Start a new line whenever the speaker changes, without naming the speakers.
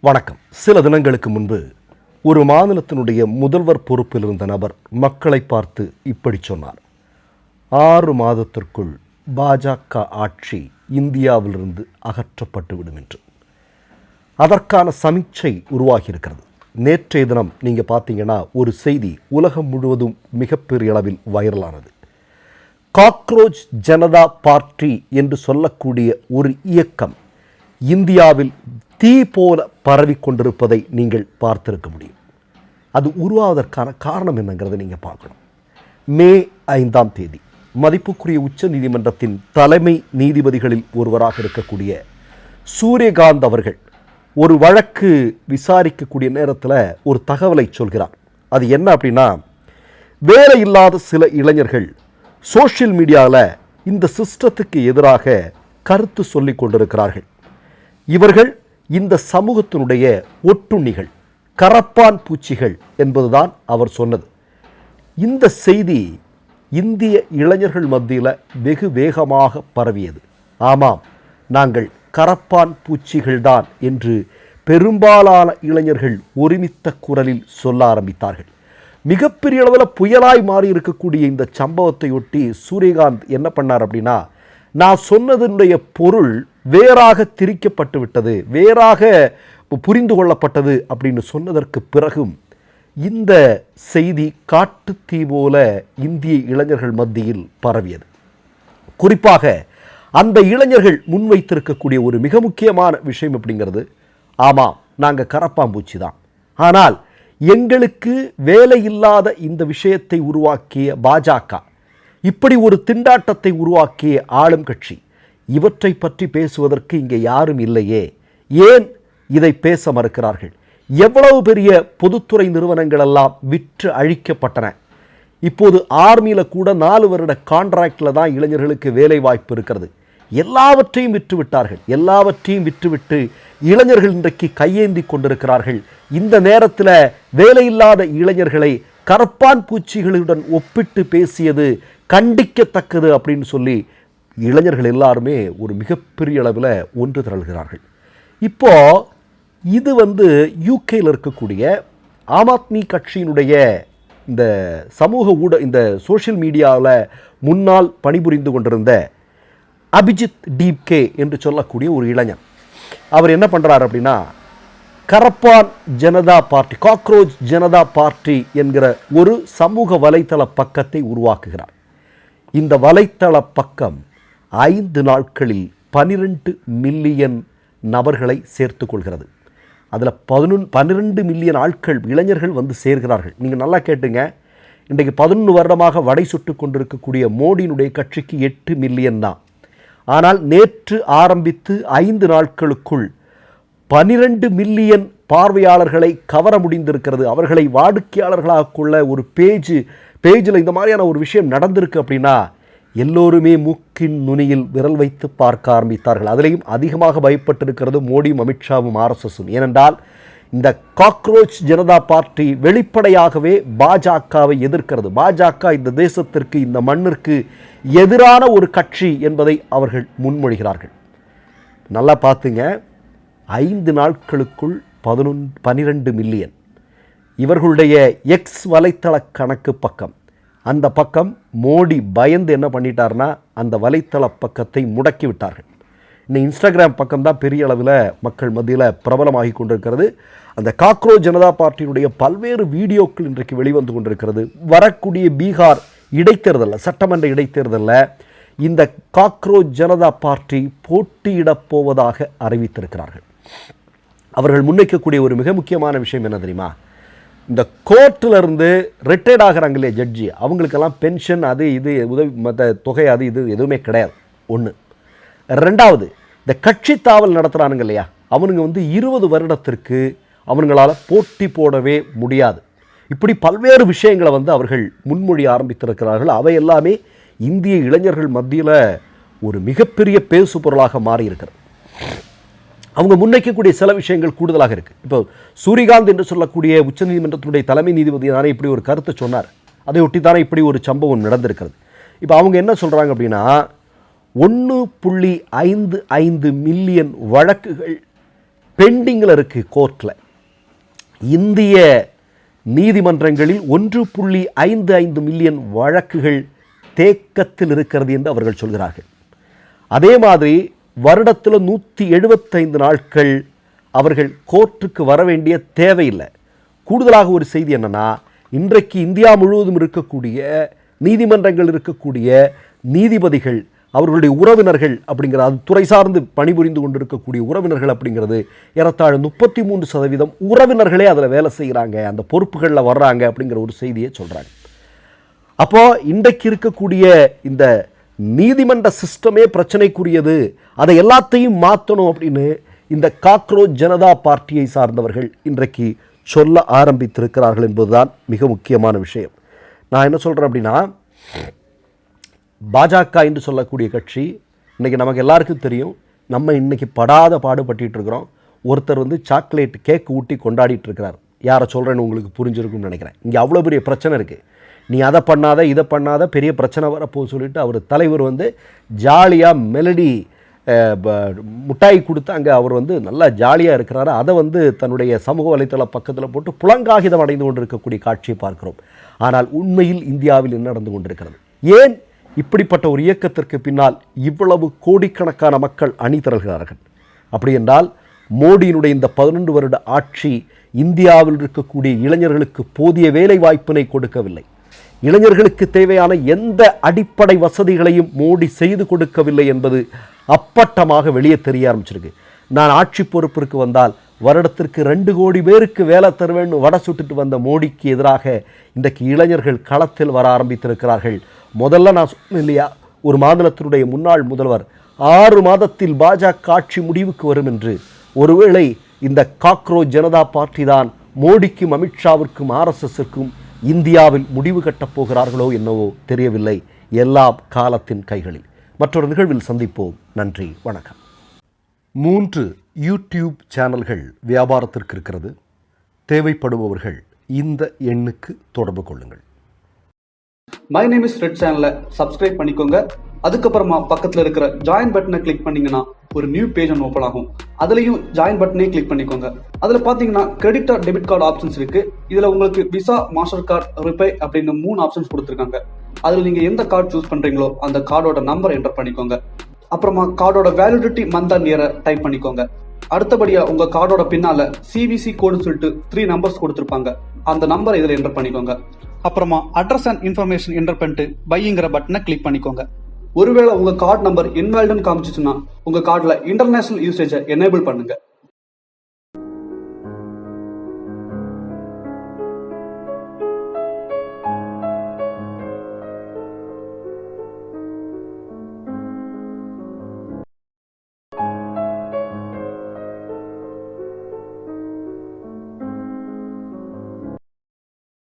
வணக்கம். சில தினங்களுக்கு முன்பு ஒரு மாநிலத்தினுடைய முதல்வர் பொறுப்பில் இருந்த நபர் மக்களை பார்த்து இப்படி சொன்னார்: 6 மாதத்திற்குள் பாஜக ஆட்சி இந்தியாவிலிருந்து அகற்றப்பட்டுவிடும் என்று. அதற்கான சமீட்சை உருவாகியிருக்கிறது. நேற்றைய தினம் நீங்கள் பார்த்தீங்கன்னா ஒரு செய்தி உலகம் முழுவதும் மிகப்பெரிய அளவில் வைரலானது. காக்ரோச் ஜனதா பார்ட்டி என்று சொல்லக்கூடிய ஒரு இயக்கம் இந்தியாவில் தீ போல பரவி கொண்டிருப்பதை நீங்கள் பார்த்திருக்க முடியும். அது உருவாவதற்கான காரணம் என்னங்கிறத நீங்கள் பார்க்கணும். மே 5ஆம் தேதி மதிப்புக்குரிய உச்ச நீதிமன்றத்தின் தலைமை நீதிபதிகளில் ஒருவராக இருக்கக்கூடிய சூரியகாந்த் அவர்கள் ஒரு வழக்கு விசாரிக்கக்கூடிய நேரத்தில் ஒரு தகவலை சொல்கிறார். அது என்ன அப்படின்னா, வேலை இல்லாத சில இளைஞர்கள் சோஷியல் மீடியாவில் இந்த சிஸ்டத்துக்கு எதிராக கருத்து சொல்லிக் கொண்டிருக்கிறார்கள். இவர்கள் இந்த சமூகத்தினுடைய ஒட்டுண்ணிகள், கரப்பான் பூச்சிகள் என்பதுதான் அவர் சொன்னது. இந்த செய்தி இந்திய இளைஞர்கள் மத்தியில் வெகு வேகமாக பரவியது. ஆமாம், நாங்கள் கரப்பான் பூச்சிகள்தான் என்று பெரும்பாலான இளைஞர்கள் ஒருமித்த குரலில் சொல்ல ஆரம்பித்தார்கள். மிகப்பெரிய அளவில் புயலாய் மாறி இருக்கக்கூடிய இந்த சம்பவத்தையொட்டி சூரியகாந்த் என்ன பண்ணார் அப்படின்னா, நான் சொன்னதனுடைய பொருள் வேறாக திரிக்கப்பட்டு விட்டது, வேறாக புரிந்து கொள்ளப்பட்டது அப்படின்னு சொன்னதற்கு பிறகும் இந்த செய்தி காட்டு தீ போல இந்திய இளைஞர்கள் மத்தியில் பரவியது. குறிப்பாக அந்த இளைஞர்கள் முன்வைத்திருக்கக்கூடிய ஒரு மிக முக்கியமான விஷயம் அப்படிங்கிறது, ஆமாம் நாங்கள் கரப்பாம்பூச்சி தான், ஆனால் எங்களுக்கு வேலை இல்லாத இந்த விஷயத்தை உருவாக்கிய பாஜக, இப்படி ஒரு திண்டாட்டத்தை உருவாக்கிய ஆளும் கட்சி, இவற்றை பற்றி பேசுவதற்கு இங்கே யாரும் இல்லையே, ஏன் இதை பேச மறுக்கிறார்கள்? எவ்வளவு பெரிய பொதுத்துறை நிறுவனங்கள் எல்லாம் விற்று அழிக்கப்பட்டன. இப்போது ஆர்மியில் கூட 4 வருட கான்ட்ராக்டில் தான் இளைஞர்களுக்கு வேலை வாய்ப்பு இருக்கிறது. எல்லாவற்றையும் விற்றுவிட்டார்கள். எல்லாவற்றையும் விற்றுவிட்டு இளைஞர்கள் இன்றைக்கு கையேந்தி கொண்டிருக்கிறார்கள். இந்த நேரத்தில் வேலையில்லாத இளைஞர்களை கரப்பான் பூச்சிகளுடன் ஒப்பிட்டு பேசியது கண்டிக்கத்தக்கது அப்படின்னு சொல்லி இளைஞர்கள் எல்லாருமே ஒரு மிகப்பெரிய அளவில் ஒன்று திரள்கிறார்கள். இப்போ இது யூகேயில் இருக்கக்கூடிய ஆம் ஆத்மி கட்சியினுடைய இந்த சமூக இந்த சோஷியல் மீடியாவில் முன்னால் பணிபுரிந்து கொண்டிருந்த அபிஜித் டீப்கே என்று சொல்லக்கூடிய ஒரு இளைஞர், அவர் என்ன பண்ணுறார் அப்படின்னா, கரப்பான் Janata party, cockroach Janata party என்கிற ஒரு சமூக வலைத்தள பக்கத்தை உருவாக்குகிறார். இந்த வலைத்தள பக்கம் 5 நாட்களில் 12 மில்லியன் நபர்களை சேர்த்து கொள்கிறது. அதில் 12 மில்லியன் ஆட்கள், இளைஞர்கள் சேர்கிறார்கள். நீங்கள் நல்லா கேட்டுங்க, இன்றைக்கு 11 வருடமாக வடை சுட்டு கொண்டிருக்கக்கூடிய மோடியினுடைய கட்சிக்கு 8 மில்லியன் தான். ஆனால் நேற்று ஆரம்பித்து 5 நாட்களுக்குள் 12 மில்லியன் பார்வையாளர்களை கவர முடிந்திருக்கிறது. அவர்களை வாடிக்கையாளர்களாக கொள்ள ஒரு பேஜில் இந்த மாதிரியான ஒரு விஷயம் நடந்திருக்கு அப்படின்னா எல்லோருமே மூக்கின் நுனியில் விரல் வைத்து பார்க்க ஆரம்பித்தார்கள். அதிலையும் அதிகமாக பயப்பட்டிருக்கிறது மோடியும் அமித்ஷாவும் ஆர்எஸ்எஸும். ஏனென்றால் இந்த காக்ரோச் ஜனதா பார்ட்டி வெளிப்படையாகவே பாஜகவை எதிர்க்கிறது. பாஜக இந்த தேசத்திற்கு, இந்த மண்ணிற்கு எதிரான ஒரு கட்சி என்பதை அவர்கள் முன்மொழிகிறார்கள். நல்லா பார்த்துங்க, 5 நாட்களுக்குள் 12 மில்லியன். இவர்களுடைய எக்ஸ் வலைத்தள கணக்கு பக்கம், அந்த பக்கம் மோடி பயந்து என்ன பண்ணிட்டார்னா அந்த வலைத்தள பக்கத்தை முடக்கி விட்டார்கள். இந்த இன்ஸ்டாகிராம் பக்கம் தான் பெரிய அளவில் மக்கள் மத்தியில் பிரபலமாகி கொண்டிருக்கிறது. அந்த காக்ரோச் ஜனதா பார்ட்டியினுடைய பல்வேறு வீடியோக்கள் இன்றைக்கு வெளிவந்து கொண்டிருக்கிறது. வரக்கூடிய பீகார் இடைத்தேர்தலில், சட்டமன்ற இடைத்தேர்தலில் இந்த காக்ரோச் ஜனதா பார்ட்டி போட்டியிடப் போவதாக அறிவித்திருக்கிறார்கள். அவர்கள் முன்வைக்கக்கூடிய ஒரு மிக முக்கியமான விஷயம் என்ன தெரியுமா? இந்த கோர்ட்டிலிருந்து ரிட்டையர்ட் ஆகிறாங்க இல்லையா ஜட்ஜி, அவங்களுக்கெல்லாம் பென்ஷன் அது இது உதவி மற்ற தொகை அது இது எதுவுமே கிடையாது. 1. 2வது, இந்த கட்சி தாவல் நடத்துகிறானுங்க இல்லையா, அவனுங்க 20 வருடத்திற்கு அவங்களால் போட்டி போடவே முடியாது. இப்படி பல்வேறு விஷயங்களை அவர்கள் முன்மொழி ஆரம்பித்திருக்கிறார்கள். அவை எல்லாமே இந்திய இளைஞர்கள் மத்தியில் ஒரு மிகப்பெரிய பேசு பொருளாக மாறி இருக்கிறது. அவங்க முன்வைக்கக்கூடிய சில விஷயங்கள் கூடுதலாக இருக்குது. இப்போ சூரியகாந்த் என்று சொல்லக்கூடிய உச்சநீதிமன்றத்தினுடைய தலைமை நீதிபதி தானே இப்படி ஒரு கருத்தை சொன்னார். அதை ஒட்டி தானே இப்படி ஒரு சம்பவம் நடந்திருக்கிறது. இப்போ அவங்க என்ன சொல்கிறாங்க அப்படின்னா, 1.55 மில்லியன் வழக்குகள் பெண்டிங்கில் இருக்குது கோர்ட்டில். இந்திய நீதிமன்றங்களில் 1.55 மில்லியன் வழக்குகள் தேக்கத்தில் இருக்கிறது என்று அவர்கள் சொல்கிறார்கள். அதே மாதிரி வருடத்தில் 175 நாட்கள் அவர்கள் கோர்ட்டுக்கு வர வேண்டிய தேவையில்லை. கூடுதலாக ஒரு செய்தி என்னன்னா, இன்றைக்கு இந்தியா முழுவதும் இருக்கக்கூடிய நீதிமன்றங்கள் இருக்கக்கூடிய நீதிபதிகள் அவர்களுடைய உறவினர்கள் அப்படிங்கிற அது துறை சார்ந்து பணிபுரிந்து கொண்டிருக்கக்கூடிய உறவினர்கள் அப்படிங்கிறது ஏறத்தாழ 33% உறவினர்களே அதில் வேலை செய்கிறாங்க, அந்த பொறுப்புகளில் வர்றாங்க அப்படிங்கிற ஒரு செய்தியை சொல்கிறாங்க. அப்போது இன்றைக்கு இருக்கக்கூடிய இந்த நீதிமன்ற சிஸ்டமே பிரச்சனைக்குரியது, அதை எல்லாத்தையும் மாற்றணும் அப்படின்னு இந்த காக்ரோச் ஜனதா பார்ட்டியை சார்ந்தவர்கள் இன்றைக்கு சொல்ல ஆரம்பித்திருக்கிறார்கள் என்பதுதான் மிக முக்கியமான விஷயம். நான் என்ன சொல்கிறேன் அப்படின்னா, பாஜக என்று சொல்லக்கூடிய கட்சி இன்றைக்கி நமக்கு எல்லாருக்கும் தெரியும், நம்ம இன்றைக்கி படாத பாடுபட்டு இருக்கிறோம். ஒருத்தர் சாக்லேட் கேக் ஊட்டி கொண்டாடிட்டு இருக்கிறார். யாரை சொல்கிறேன்னு உங்களுக்கு புரிஞ்சிருக்குன்னு நினைக்கிறேன். இங்கே அவ்வளோ பெரிய பிரச்சனை இருக்குது, நீ அதை பண்ணாத இதை பண்ணாத பெரிய பிரச்சனை வரப்போ சொல்லிட்டு அவர் தலைவர் ஜாலியாக மெலடி முட்டாய் கொடுத்து அங்கே அவர் நல்லா ஜாலியாக இருக்கிறாரு. அதை தன்னுடைய சமூக வலைத்தள பக்கத்தில் போட்டு புலங்காகிதம் அடைந்து கொண்டிருக்கக்கூடிய காட்சியை பார்க்கிறோம். ஆனால் உண்மையில் இந்தியாவில் என்ன நடந்து கொண்டிருக்கிறது? ஏன் இப்படிப்பட்ட ஒரு இயக்கத்திற்கு பின்னால் இவ்வளவு கோடிக்கணக்கான மக்கள் அணிதிரள்கிறார்கள்? அப்படி என்றால் மோடியினுடைய இந்த 11 வருட ஆட்சி இந்தியாவில் இருக்கக்கூடிய இளைஞர்களுக்கு போதிய வேலை வாய்ப்பினை கொடுக்கவில்லை. இளைஞர்களுக்கு தேவையான எந்த அடிப்படை வசதிகளையும் மோடி செய்து கொடுக்கவில்லை என்பது அப்பட்டமாக வெளியே தெரிய ஆரம்பிச்சிருக்கு. நான் ஆட்சி பொறுப்பிற்கு வந்தால் வருடத்திற்கு 2 கோடி பேருக்கு வேலை தருவேன்னு வடை சுட்டுட்டு வந்த மோடிக்கு எதிராக இன்றைக்கு இளைஞர்கள் களத்தில் வர ஆரம்பித்திருக்கிறார்கள். முதல்ல நான் சொன்னேன் இல்லையா, ஒரு மாநிலத்தினுடைய முன்னாள் முதல்வர் 6 மாதத்தில் பாஜக ஆட்சி முடிவுக்கு வரும் என்று. ஒருவேளை இந்த காக்ரோச் ஜனதா பார்ட்டி தான் மோடிக்கும் அமித்ஷாவிற்கும் RSSற்கும் இந்தியாவில் முடிவு கட்டப் போகிறார்களோ என்னவோ தெரியவில்லை. எல்லாம் காலத்தின் கைகளில். மற்றொரு நிகழ்வில் சந்திப்போம். நன்றி, வணக்கம். 3 யூடியூப் சேனல்கள் வியாபாரத்திற்கு இருக்கிறது. தேவைப்படுபவர்கள் இந்த எண்ணுக்கு தொடர்பு கொள்ளுங்கள்.
மை நேம் இஸ் ரெட் சேனலை சப்ஸ்கிரைப் பண்ணிக்கோங்க. அதுக்கப்புறமா பக்கத்தில் இருக்கிற ஜாயின் பட்டனை கிளிக் பண்ணீங்கன்னா ஒரு நியூ பேஜ் ஒன்று ஓப்பன் ஆகும். அதுலேயும் ஜாயின் பட்டனே கிளிக் பண்ணிக்கோங்க. அதில் பார்த்தீங்கன்னா credit R debit card options இருக்கு. இதில் உங்களுக்கு விசா, மாஸ்டர் கார்டு, ரிப்பே அப்படின்னு 3 ஆப்ஷன்ஸ் கொடுத்துருக்காங்க. அதில் நீங்கள் எந்த கார்டு சூஸ் பண்ணுறீங்களோ அந்த கார்டோட நம்பர் என்டர் பண்ணிக்கோங்க. அப்புறமா கார்டோட வேலிடிட்டி மந்த் அண்ட் இயரை டைப் பண்ணிக்கோங்க. அடுத்தபடியா உங்க கார்டோட பின்னால சிவிசி கோடுன்னு சொல்லிட்டு 3 நம்பர்ஸ் கொடுத்துருப்பாங்க. அந்த நம்பர் இதில் என்டர் பண்ணிக்கோங்க. அப்புறமா அட்ரஸ் அண்ட் இன்ஃபர்மேஷன் என்டர் பண்ணிட்டு பைங்கிற பட்டனை கிளிக் பண்ணிக்கோங்க. ஒருவேளை உங்க கார்டு நம்பர் இன்வாலிட்னு காமிச்சிச்சுன்னா உங்க கார்டுல இன்டர்நேஷனல் யூசேஜை எனேபிள் பண்ணுங்க.